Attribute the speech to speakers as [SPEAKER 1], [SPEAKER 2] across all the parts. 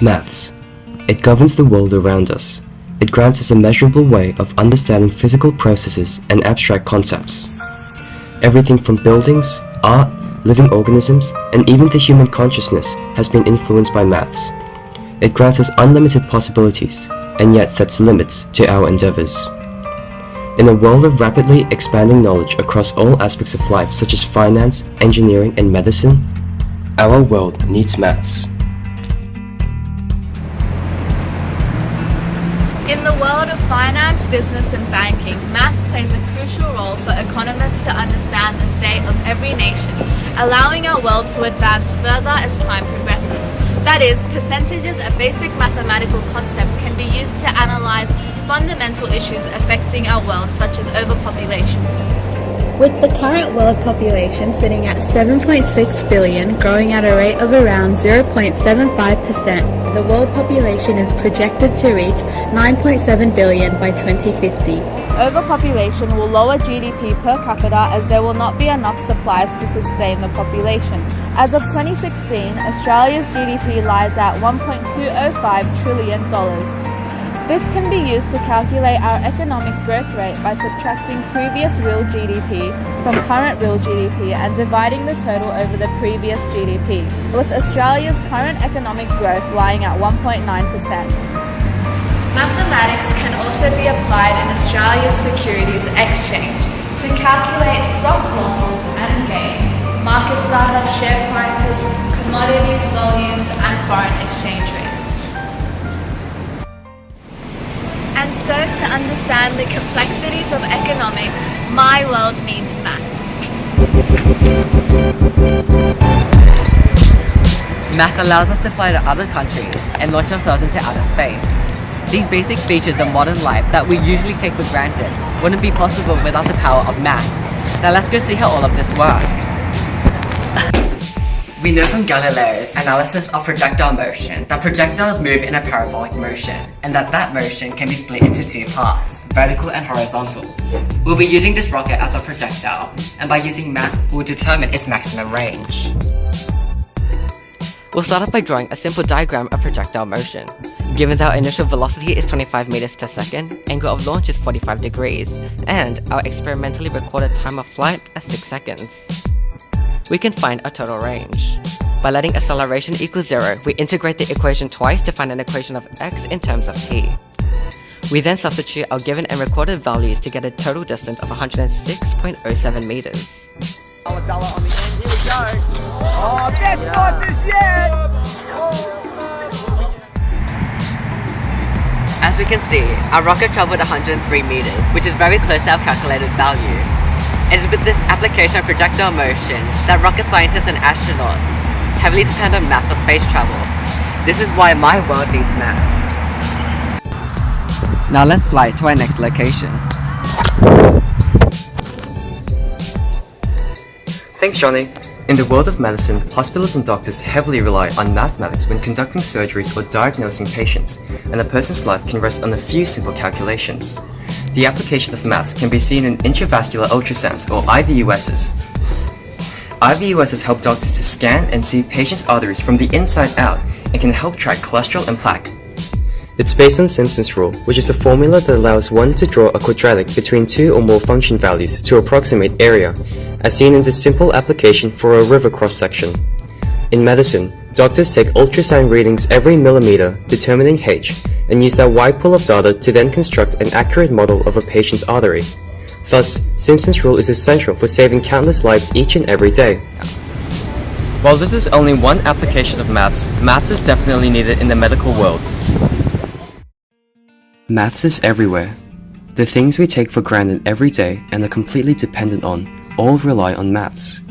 [SPEAKER 1] Maths. It governs the world around us. It grants us a measurable way of understanding physical processes and abstract concepts. Everything from buildings, art, living organisms, and even the human consciousness has been influenced by maths. It grants us unlimited possibilities, and yet sets limits to our endeavors. In a world of rapidly expanding knowledge across all aspects of life such as finance, engineering, and medicine, our world needs maths.
[SPEAKER 2] In the world of finance, business and banking, math plays a crucial role for economists to understand the state of every nation, allowing our world to advance further as time progresses. That is, percentages, a basic mathematical concept, can be used to analyze fundamental issues affecting our world, such as overpopulation.
[SPEAKER 3] With the current world population sitting at 7.6 billion, growing at a rate of around 0.75%, the world population is projected to reach 9.7 billion by 2050.
[SPEAKER 2] Overpopulation will lower GDP per capita as there will not be enough supplies to sustain the population. As of 2016, Australia's GDP lies at $1.205 trillion. This can be used to calculate our economic growth rate by subtracting previous real GDP from current real GDP and dividing the total over the previous GDP, with Australia's current economic growth lying at 1.9%. Mathematics can also be applied in Australia's securities exchange to calculate stock losses and gains, market data, share prices, commodities volumes, and foreign exchange rates. And so, to understand the complexities of economics, my world needs math.
[SPEAKER 4] Math allows us to fly to other countries and launch ourselves into outer space. These basic features of modern life that we usually take for granted wouldn't be possible without the power of math. Now let's go see how all of this works.
[SPEAKER 5] We know from Galileo's analysis of projectile motion that projectiles move in a parabolic motion, and that motion can be split into two parts, vertical and horizontal. We'll be using this rocket as a projectile, and by using math, we'll determine its maximum range.
[SPEAKER 4] We'll start off by drawing a simple diagram of projectile motion. Given that our initial velocity is 25 meters per second, angle of launch is 45 degrees, and our experimentally recorded time of flight is 6 seconds. We can find our total range. By letting acceleration equal 0, we integrate the equation twice to find an equation of x in terms of t. We then substitute our given and recorded values to get a total distance of 106.07 meters.
[SPEAKER 6] $1 on the end, here we go! Oh, best sponsors yet!
[SPEAKER 4] As we can see, our rocket traveled 103 meters, which is very close to our calculated value. It is with this application of projectile motion that rocket scientists and astronauts heavily depend on math for space travel. This is why my world needs math. Now let's fly to our next location.
[SPEAKER 1] Thanks, Johnny. In the world of medicine, hospitals and doctors heavily rely on mathematics when conducting surgeries or diagnosing patients, and a person's life can rest on a few simple calculations. The application of maths can be seen in intravascular ultrasounds, or IVUSs. IVUSs help doctors to scan and see patients' arteries from the inside out and can help track cholesterol and plaque. It's based on Simpson's rule, which is a formula that allows one to draw a quadratic between two or more function values to approximate area, as seen in this simple application for a river cross-section. In medicine, doctors take ultrasound readings every millimeter, determining H, and use that wide pool of data to then construct an accurate model of a patient's artery. Thus, Simpson's rule is essential for saving countless lives each and every day. While this is only one application of maths, maths is definitely needed in the medical world. Maths is everywhere. The things we take for granted every day and are completely dependent on all rely on maths.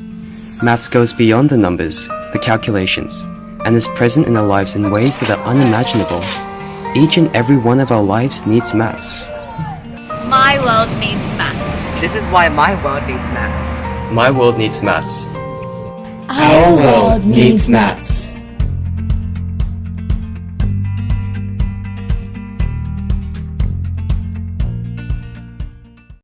[SPEAKER 1] Maths goes beyond the numbers, the calculations, and is present in our lives in ways that are unimaginable. Each and every one of our lives needs maths.
[SPEAKER 2] My world needs math.
[SPEAKER 4] This is why my world needs math.
[SPEAKER 1] My world needs maths.
[SPEAKER 3] Our world needs maths.